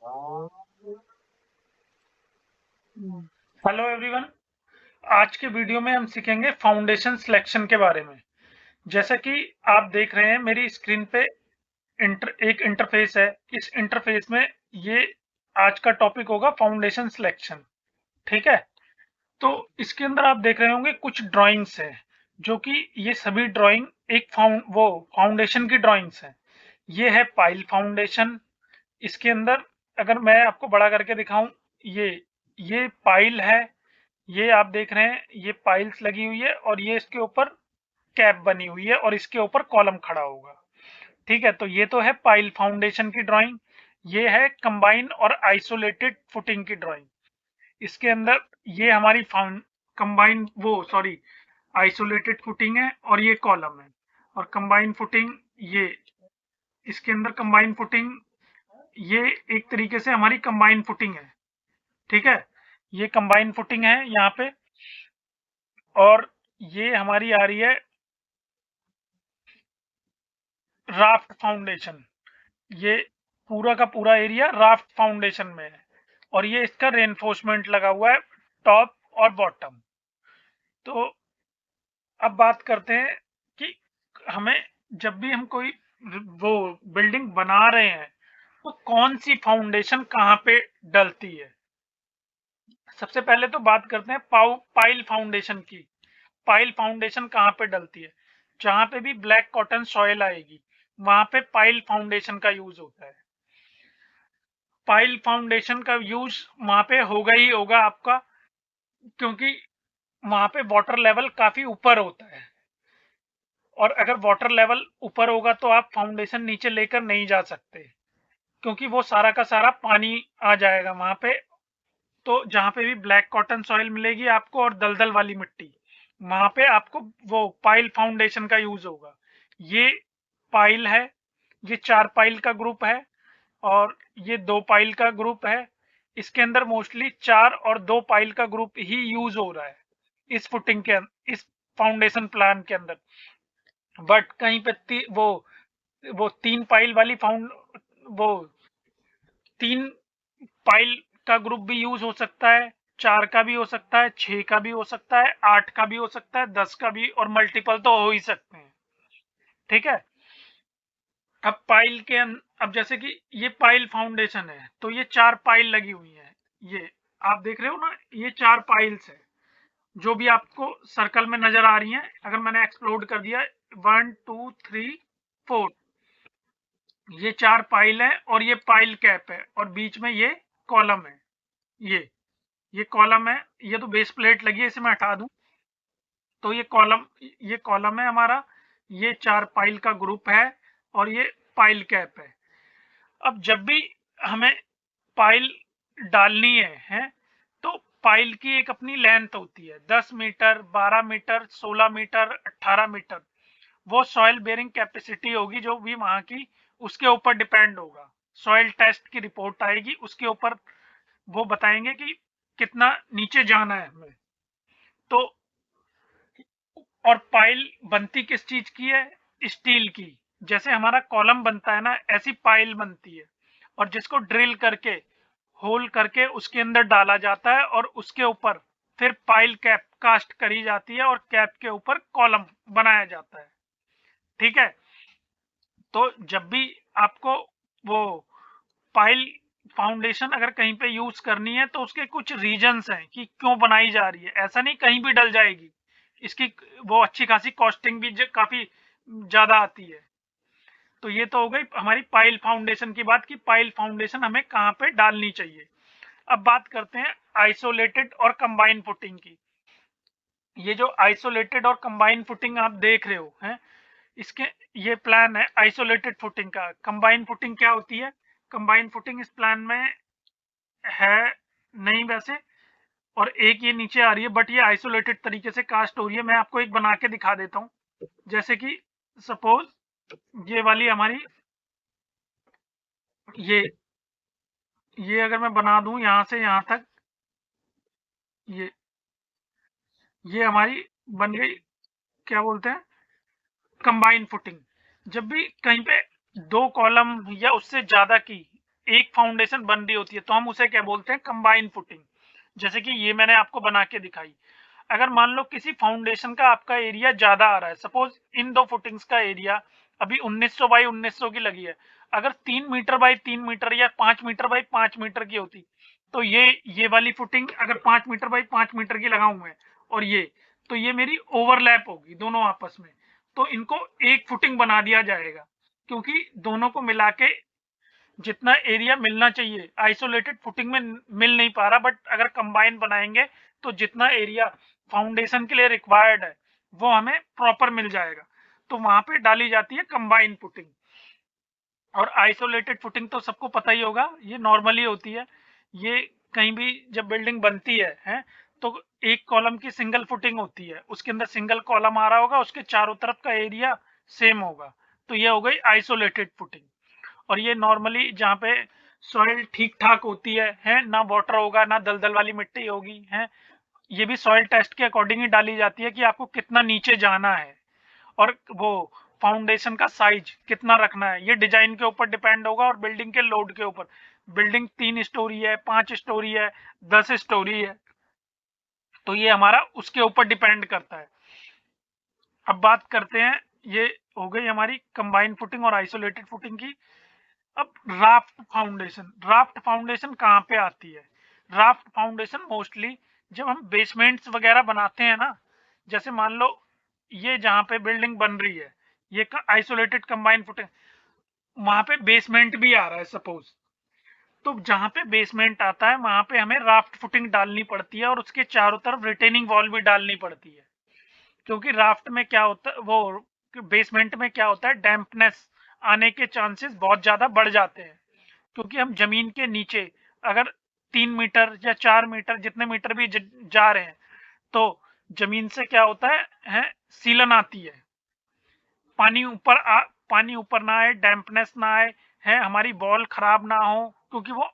Hello everyone. आज के video में हम सीखेंगे फाउंडेशन सिलेक्शन के बारे में। जैसा कि आप देख रहे हैं मेरी स्क्रीन पे एक इंटरफेस है। इस इंटरफेस में ये आज का टॉपिक होगा फाउंडेशन सिलेक्शन। ठीक है। तो इसके अंदर आप देख रहे होंगे कुछ ड्राइंग्स है, जो कि ये सभी ड्राइंग एक फाउंडेशन की ड्राइंग्स है। ये है पाइल फाउंडेशन। इसके अंदर अगर मैं आपको बड़ा करके दिखाऊं, ये ये पाइल है। ये आप देख रहे हैं, ये पाइल्स लगी हुई है और ये इसके ऊपर कैप बनी हुई है और इसके ऊपर कॉलम खड़ा होगा। ठीक है। तो ये तो है पाइल फाउंडेशन की ड्राइंग। ये है कंबाइन और आइसोलेटेड फुटिंग की ड्राइंग। इसके अंदर ये हमारी कंबाइन वो सॉरी आइसोलेटेड फुटिंग है और ये कॉलम है। और कंबाइन फुटिंग ये इसके अंदर कंबाइन फुटिंग, ये एक तरीके से हमारी कंबाइन फुटिंग है। ठीक है। ये कंबाइन फुटिंग है यहाँ पे। और ये हमारी आ रही है राफ्ट फाउंडेशन। ये पूरा का पूरा एरिया राफ्ट फाउंडेशन में है और ये इसका रेनफोर्समेंट लगा हुआ है टॉप और बॉटम। तो अब बात करते हैं कि हमें जब भी हम कोई वो बिल्डिंग बना रहे हैं तो कौन सी फाउंडेशन कहाँ पे डलती है। सबसे पहले तो बात करते हैं पाइल फाउंडेशन की। पाइल फाउंडेशन कहाँ पे डलती है? जहां पे भी ब्लैक कॉटन सॉइल आएगी वहां पे पाइल फाउंडेशन का यूज होता है। पाइल फाउंडेशन का यूज वहां पे होगा ही होगा आपका, क्योंकि वहां पे वाटर लेवल काफी ऊपर होता है। और अगर वाटर लेवल ऊपर होगा तो आप फाउंडेशन नीचे लेकर नहीं जा सकते, क्योंकि वो सारा का सारा पानी आ जाएगा वहां पे। तो जहां पे भी ब्लैक कॉटन सॉइल मिलेगी आपको और दलदल वाली मिट्टी, वहां पे आपको वो पाइल फाउंडेशन का यूज होगा। ये पाइल है। ये 4 पाइल का ग्रुप है और ये 2 पाइल का ग्रुप है। इसके अंदर मोस्टली 4 और 2 पाइल का ग्रुप ही यूज हो रहा है इस फुटिंग के इस फाउंडेशन प्लान के अंदर। बट कहीं पे वो 3 पाइल वाली फाउंड वो 3 पाइल का ग्रुप भी यूज हो सकता है, 4 का भी हो सकता है, 6 का भी हो सकता है, 8 का भी हो सकता है, 10 का भी, और मल्टीपल तो हो ही सकते हैं। ठीक है। अब अब जैसे कि ये पाइल फाउंडेशन है तो ये 4 पाइल लगी हुई है। ये आप देख रहे हो ना, ये 4 पाइल्स है जो भी आपको सर्कल में नजर आ रही हैं। अगर मैंने एक्सप्लोड कर दिया 1 2 3 4, ये 4 पाइल है और ये पाइल कैप है और बीच में ये कॉलम है। ये ये कॉलम है। ये तो बेस प्लेट लगी है, इसे मैं हटा दूं तो ये कॉलम है हमारा। ये 4 पाइल का ग्रुप है और ये पाइल कैप है। अब जब भी हमें पाइल डालनी है तो पाइल की एक अपनी लेंथ होती है, 10 मीटर, 12 मीटर, 16 मीटर, 18 मीटर। वो सॉइल बेरिंग कैपेसिटी होगी जो भी वहां की, उसके ऊपर डिपेंड होगा। सॉइल टेस्ट की रिपोर्ट आएगी, उसके ऊपर वो बताएंगे कि कितना नीचे जाना है हमें। तो और पाइल बनती किस चीज की है? स्टील की। जैसे हमारा कॉलम बनता है ना, ऐसी पाइल बनती है और जिसको ड्रिल करके होल करके उसके अंदर डाला जाता है और उसके ऊपर फिर पाइल कैप कास्ट करी जाती है और कैप के ऊपर कॉलम बनाया जाता है। ठीक है। तो जब भी आपको वो पाइल फाउंडेशन अगर कहीं पे यूज करनी है तो उसके कुछ रीजंस हैं कि क्यों बनाई जा रही है। ऐसा नहीं कहीं भी डल जाएगी। इसकी वो अच्छी खासी कॉस्टिंग भी काफी ज्यादा आती है। तो ये तो हो गई हमारी पाइल फाउंडेशन की बात कि पाइल फाउंडेशन हमें कहाँ पे डालनी चाहिए। अब बात करते हैं आइसोलेटेड और कंबाइन फुटिंग की। ये जो आइसोलेटेड और कंबाइन फुटिंग आप देख रहे हो हैं, इसके ये प्लान है आइसोलेटेड फुटिंग का। कंबाइन फुटिंग क्या होती है? कंबाइन फुटिंग इस प्लान में है नहीं वैसे, और एक ये नीचे आ रही है, बट ये आइसोलेटेड तरीके से कास्ट हो रही है। मैं आपको एक बना के दिखा देता हूँ। जैसे कि सपोज ये वाली हमारी, ये ये अगर मैं बना दूं यहाँ से यहाँ तक, ये ये हमारी बन गई, क्या बोलते हैं, कंबाइन फुटिंग। जब भी कहीं पे 2 कॉलम या उससे ज्यादा की एक फाउंडेशन बन रही होती है, तो हम उसे क्या बोलते हैं, कंबाइन फुटिंग। जैसे कि ये मैंने आपको बना के दिखाई। अगर मान लो किसी फाउंडेशन का आपका एरिया ज्यादा आ रहा है, सपोज इन दो फुटिंग्स का एरिया अभी 1900 बाई 1900 की लगी है, अगर 3 मीटर बाई 3 मीटर या 5 मीटर बाई 5 मीटर की होती, तो ये वाली फुटिंग अगर 5 मीटर बाई 5 मीटर की लगाऊं मैं, और ये, तो ये मेरी ओवरलैप होगी दोनों आपस में, तो इनको एक फुटिंग बना दिया जाएगा, क्योंकि दोनों को मिला के जितना एरिया मिलना चाहिए आइसोलेटेड फुटिंग में मिल नहीं पा रहा, बट अगर कंबाइन बनाएंगे तो जितना एरिया फाउंडेशन के लिए रिक्वायर्ड है वो हमें प्रॉपर मिल जाएगा, तो वहां पे डाली जाती है कंबाइन फुटिंग। और आइसोलेटेड फुटिंग तो सबको पता ही होगा, ये नॉर्मली होती है। ये कहीं भी जब बिल्डिंग बनती है तो एक कॉलम की सिंगल फुटिंग होती है, उसके अंदर सिंगल कॉलम आ रहा होगा, उसके चारों तरफ का एरिया सेम होगा, तो ये हो गई आइसोलेटेड फुटिंग। और ये नॉर्मली जहाँ पे सॉइल ठीक ठाक होती है ना वाटर होगा ना दलदल वाली मिट्टी होगी है, ये भी सॉइल टेस्ट के अकॉर्डिंग ही डाली जाती है कि आपको कितना नीचे जाना है, और वो फाउंडेशन का साइज कितना रखना है, ये डिजाइन के ऊपर डिपेंड होगा और बिल्डिंग के लोड के ऊपर। बिल्डिंग 3 स्टोरी है, 5 स्टोरी है, 10 स्टोरी है, तो ये हमारा उसके ऊपर डिपेंड करता है। अब बात करते हैं, ये हो गई हमारी कंबाइंड फुटिंग और आइसोलेटेड फुटिंग की। अब राफ्ट फाउंडेशन कहाँ पे आती है? राफ्ट फाउंडेशन मोस्टली जब हम बेसमेंट्स वगैरह बनाते हैं ना, जैसे मान लो ये जहाँ पे बिल्डिंग बन रही है, ये आइसोलेटेड कंबाइंड फुटिंग, वहां पे बेसमेंट भी आ रहा है सपोज, तो जहां पे बेसमेंट आता है वहां पे हमें राफ्ट फुटिंग डालनी पड़ती है, और उसके चारों तरफ रिटेनिंग वॉल भी डालनी पड़ती है, क्योंकि राफ्ट में क्या होता है, वो बेसमेंट में क्या होता है, डैम्पनेस आने के चांसेस बहुत ज्यादा बढ़ जाते हैं, क्योंकि हम जमीन के नीचे अगर 3 मीटर या 4 मीटर जितने मीटर भी जा रहे हैं, तो जमीन से क्या होता है सीलन आती है, पानी ऊपर पानी ऊपर ना आए, डैम्पनेस ना आए, है हमारी बॉल खराब ना हो, क्योंकि वो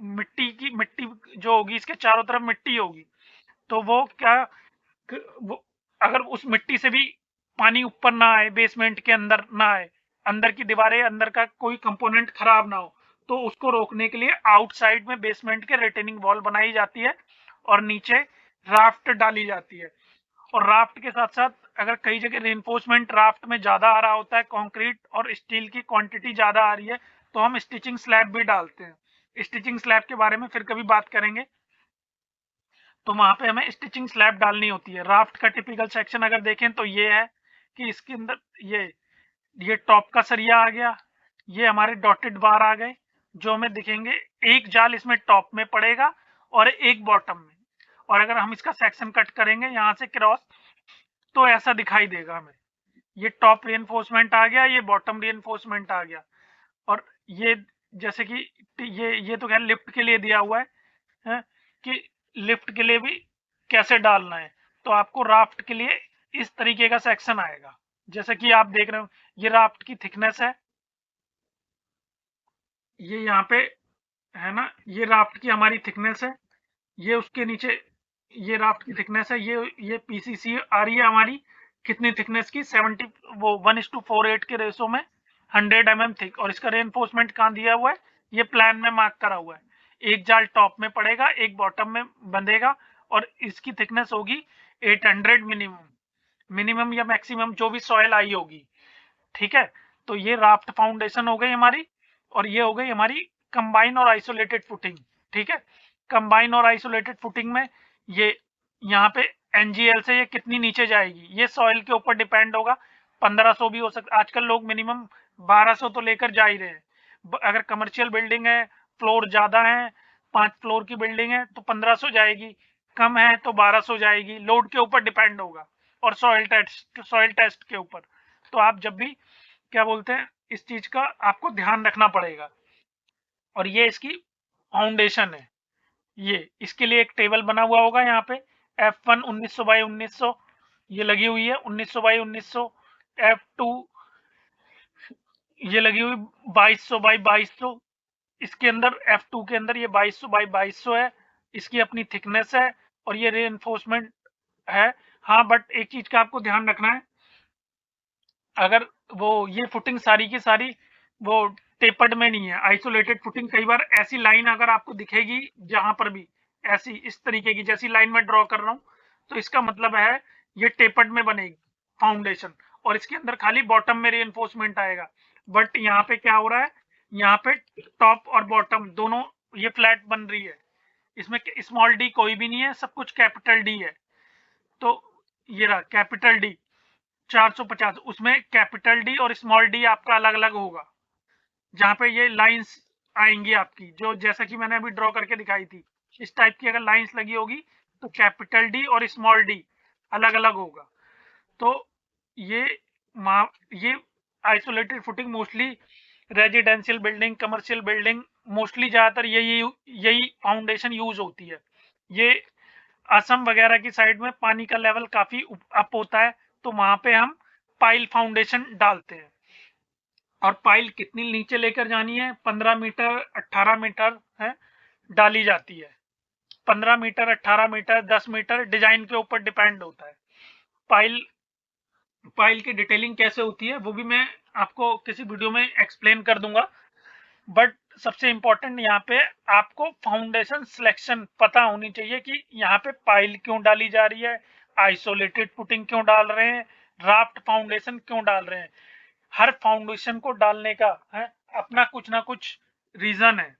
मिट्टी जो होगी इसके चारों तरफ मिट्टी होगी, तो वो क्या, वो अगर उस मिट्टी से भी पानी ऊपर ना आए, बेसमेंट के अंदर ना आए, अंदर की दीवारें, अंदर का कोई कंपोनेंट खराब ना हो, तो उसको रोकने के लिए आउटसाइड में बेसमेंट के रिटेनिंग वॉल बनाई जाती है, और नीचे राफ्ट डाली जाती है। और राफ्ट के साथ साथ अगर कई जगह रेनफोर्समेंट राफ्ट में ज्यादा आ रहा होता है, कंक्रीट और स्टील की क्वांटिटी ज्यादा आ रही है, तो हम स्टिचिंग स्लैब भी डालते हैं। स्टिचिंग स्लैब के बारे में फिर कभी बात करेंगे। तो वहां पे हमें स्टिचिंग स्लैब डालनी होती है। राफ्ट का टिपिकल सेक्शन अगर देखें तो ये है कि इसके अंदर ये टॉप का सरिया आ गया, ये हमारे डॉटेड बार आ गए जो हमें दिखेंगे, एक जाल इसमें टॉप में पड़ेगा और एक बॉटम में, और अगर हम इसका सेक्शन कट करेंगे यहाँ से क्रॉस, तो ऐसा दिखाई देगा हमें, ये टॉप रिइंफोर्समेंट आ गया, ये बॉटम रिइंफोर्समेंट आ गया। और ये जैसे कि ये तो खैर लिफ्ट के लिए दिया हुआ है कि लिफ्ट के लिए भी कैसे डालना है, तो आपको राफ्ट के लिए इस तरीके का सेक्शन आएगा, जैसे कि आप देख रहे हो, ये राफ्ट की थिकनेस है, ये यहाँ पे है ना, ये राफ्ट की हमारी थिकनेस है, ये उसके नीचे, ये राफ्ट की थिकनेस है, ये पीसीसी आ रही है हमारी कितनी थिकनेस की, 70, वो 1:48 के रेशो में 100 mm थिक, और इसका रेनफोर्समेंट कहाँ दिया हुआ है, ये प्लान में मार्क करा हुआ है, एक जाल टॉप में पड़ेगा, एक बॉटम में बंधेगा, और इसकी थिकनेस होगी 800 मिनिमम या मैक्सिमम जो भी सॉइल आई होगी, ठीक है। तो ये राफ्ट फाउंडेशन हो गई हमारी, और ये हो गई हमारी कंबाइन और आइसोलेटेड फुटिंग, ठीक है। कंबाइन और आइसोलेटेड फुटिंग में ये यहाँ पे एनजीएल से ये कितनी नीचे जाएगी, ये सॉइल के ऊपर डिपेंड होगा, 1500 भी हो सकता, आजकल लोग मिनिमम 1200 तो लेकर जा ही रहे हैं। अगर कमर्शियल बिल्डिंग है, फ्लोर ज्यादा है, 5 फ्लोर की बिल्डिंग है, तो 1500 जाएगी, कम है तो 1200 जाएगी, लोड के ऊपर डिपेंड होगा, और सॉइल टेस्ट के ऊपर। तो आप जब भी क्या बोलते हैं, इस चीज का आपको ध्यान रखना पड़ेगा। और ये इसकी फाउंडेशन है, ये इसके लिए एक टेबल बना हुआ होगा यहाँ पे, F1 1900 बाई 1900 ये लगी हुई है, 1900 बाई 1900, F2 ये लगी हुई 2200 बाई 2200, इसके अंदर F2 के अंदर ये 2200 बाई 2200 है, इसकी अपनी थिकनेस है, और ये रेइंफोर्समेंट है। हाँ, बट एक चीज का आपको ध्यान रखना है, अगर वो ये फुटिंग सारी की सारी वो टेपर्ड में नहीं है। आइसोलेटेड फुटिंग कई बार ऐसी लाइन अगर आपको दिखेगी जहां पर भी, ऐसी इस तरीके की जैसी लाइन में ड्रॉ कर रहा हूं, तो इसका मतलब है ये टेपर्ड में बनेगी फाउंडेशन, और इसके अंदर खाली बॉटम में रिइंफोर्समेंट आएगा। बट यहाँ पे क्या हो रहा है, यहाँ पे टॉप और बॉटम दोनों ये फ्लैट बन रही है, इसमें स्मॉल डी कोई भी नहीं है, सब कुछ कैपिटल डी है। तो ये रहा कैपिटल डी 450, उसमें कैपिटल डी और स्मॉल डी आपका अलग अलग होगा, जहां पे ये लाइंस आएंगी आपकी, जो जैसा कि मैंने अभी ड्रॉ करके दिखाई थी, इस टाइप की अगर लाइंस लगी होगी तो कैपिटल डी और स्मॉल डी अलग अलग होगा। तो ये ये isolated footing mostly residential building, commercial building, mostly ज्यादातर यही यही फाउंडेशन यूज होती है। ये असम वगैरह की साइड में पानी का लेवल काफी अप होता है, तो वहां पे हम पाइल फाउंडेशन डालते हैं। और पाइल कितनी नीचे लेकर जानी है, 15 मीटर 18 मीटर है डाली जाती है। 15 मीटर 18 मीटर 10 मीटर डिजाइन के ऊपर डिपेंड होता है। पाइल पाइल की डिटेलिंग कैसे होती है वो भी मैं आपको किसी वीडियो में एक्सप्लेन कर दूंगा। बट सबसे इंपॉर्टेंट यहाँ पे आपको फाउंडेशन सिलेक्शन पता होनी चाहिए कि यहाँ पे पाइल क्यों डाली जा रही है, आइसोलेटेड फुटिंग क्यों डाल रहे हैं, राफ्ट फाउंडेशन क्यों डाल रहे हैं। हर फाउंडेशन को डालने का है अपना कुछ ना कुछ रीजन है।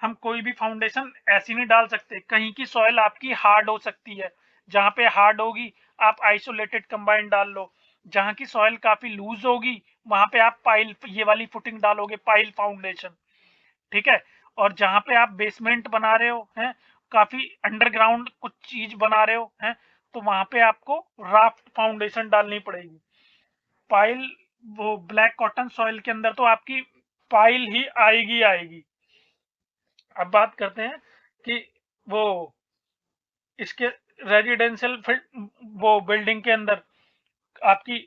हम कोई भी फाउंडेशन ऐसी नहीं डाल सकते, कहीं की सॉइल आपकी हार्ड हो सकती है, जहां पे हार्ड होगी आप आइसोलेटेड कंबाइन डाल लो, जहां की सॉइल काफी लूज होगी वहां पे आप पाइल ये वाली फुटिंग डालोगे, पाइल फाउंडेशन। ठीक है। और जहां पे आप बेसमेंट बना रहे हो हैं, काफी अंडरग्राउंड कुछ चीज बना रहे हो हैं, तो वहां पे आपको राफ्ट फाउंडेशन डालनी पड़ेगी। पाइल वो ब्लैक कॉटन सॉइल के अंदर तो आपकी पाइल ही आएगी आएगी। अब बात करते हैं कि वो इसके रेजिडेंशियल वो बिल्डिंग के अंदर आपकी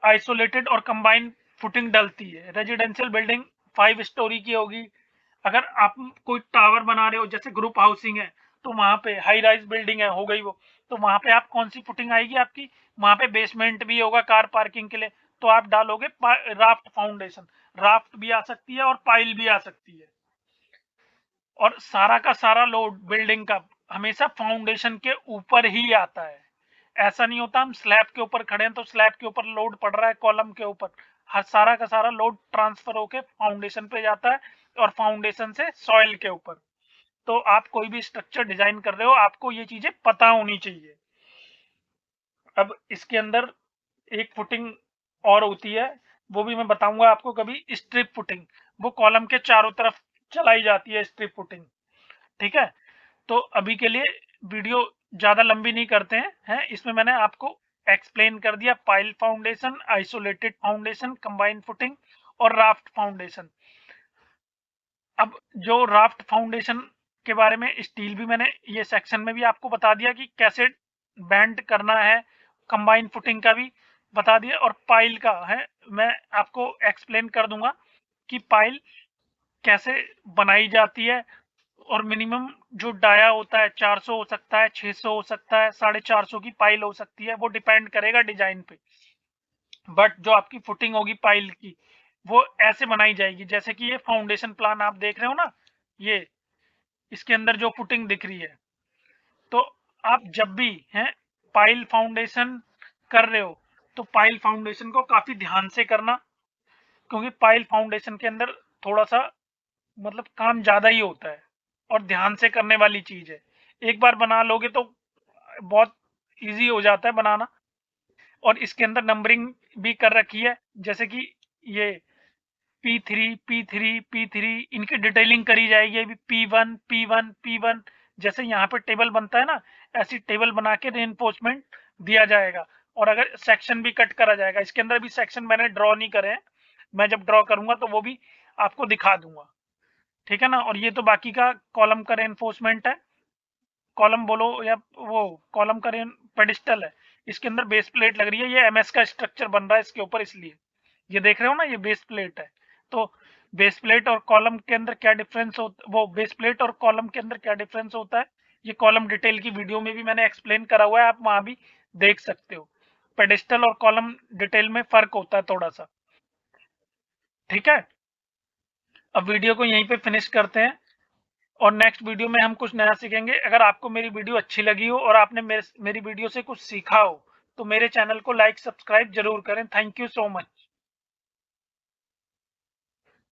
आइसोलेटेड और कंबाइंड फुटिंग डलती है। रेजिडेंशियल बिल्डिंग 5 स्टोरी की होगी। अगर आप कोई टावर बना रहे हो जैसे ग्रुप हाउसिंग है, तो वहां पे हाई राइज बिल्डिंग है हो गई वो, तो वहां पे आप कौन सी फुटिंग आएगी आपकी, वहां पे बेसमेंट भी होगा कार पार्किंग के लिए, तो आप डालोगे राफ्ट फाउंडेशन। राफ्ट भी आ सकती है और पाइल भी आ सकती है। और सारा का सारा लोड बिल्डिंग का हमेशा फाउंडेशन के ऊपर ही आता है। ऐसा नहीं होता हम स्लैब के ऊपर खड़े हैं तो स्लैब के ऊपर लोड पड़ रहा है कॉलम के ऊपर, हर सारा का सारा लोड ट्रांसफर होके फाउंडेशन पे जाता है और फाउंडेशन से सॉइल के ऊपर। तो आप कोई भी स्ट्रक्चर डिजाइन कर रहे हो आपको ये चीजें पता होनी चाहिए। अब इसके अंदर एक फुटिंग और होती है, वो भी मैं बताऊंगा आपको कभी, स्ट्रिप फुटिंग। वो कॉलम के चारों तरफ चलाई जाती है स्ट्रिप फुटिंग। ठीक है। तो अभी के लिए वीडियो ज्यादा लंबी नहीं करते हैं इसमें मैंने आपको एक्सप्लेन कर दिया pile foundation, isolated foundation, combined footing और राफ्ट फाउंडेशन। अब जो राफ्ट फाउंडेशन के बारे में स्टील भी मैंने ये सेक्शन में भी आपको बता दिया कि कैसे बैंड करना है, कंबाइंड फुटिंग का भी बता दिया, और पाइल का है मैं आपको एक्सप्लेन कर दूंगा कि पाइल कैसे बनाई जाती है। और मिनिमम जो डाया होता है 400 हो सकता है, 600 हो सकता है, 450 की पाइल हो सकती है, वो डिपेंड करेगा डिजाइन पे। बट जो आपकी फुटिंग होगी पाइल की वो ऐसे बनाई जाएगी जैसे कि ये फाउंडेशन प्लान आप देख रहे हो ना, ये इसके अंदर जो फुटिंग दिख रही है। तो आप जब भी हैं पाइल फाउंडेशन कर रहे हो तो पाइल फाउंडेशन को काफी ध्यान से करना, क्योंकि पाइल फाउंडेशन के अंदर थोड़ा सा मतलब काम ज्यादा ही होता है और ध्यान से करने वाली चीज है। एक बार बना लोगे तो बहुत इजी हो जाता है बनाना। और इसके अंदर नंबरिंग भी कर रखी है, जैसे कि ये P3 P3 P3 इनकी डिटेलिंग करी जाएगी अभी, P1 P1 P1, जैसे यहाँ पे टेबल बनता है ना, ऐसी टेबल बना के रेनफोर्समेंट दिया जाएगा। और अगर सेक्शन भी कट करा जाएगा, इसके अंदर भी सेक्शन मैंने ड्रॉ नहीं करे हैं, मैं जब ड्रॉ करूंगा तो वो भी आपको दिखा दूंगा। ठीक है ना। और ये तो बाकी का कॉलम का रेनफोर्समेंट है, कॉलम बोलो या वो कॉलम का पेडिस्टल है। इसके अंदर बेस प्लेट लग रही है, ये एमएस का स्ट्रक्चर बन रहा है इसके ऊपर, इसलिए ये देख रहे हो ना ये बेस प्लेट है। तो बेस प्लेट और कॉलम के अंदर क्या डिफरेंस होता, वो बेस प्लेट और कॉलम के अंदर क्या डिफरेंस होता है, ये कॉलम डिटेल की वीडियो में भी मैंने एक्सप्लेन करा हुआ है, आप वहां भी देख सकते हो। पेडिस्टल और कॉलम डिटेल में फर्क होता है थोड़ा सा। ठीक है। अब वीडियो को यहीं पे फिनिश करते हैं और नेक्स्ट वीडियो में हम कुछ नया सीखेंगे। अगर आपको मेरी वीडियो अच्छी लगी हो और आपने मेरी वीडियो से कुछ सीखा हो तो मेरे चैनल को लाइक सब्सक्राइब जरूर करें। Thank you so much.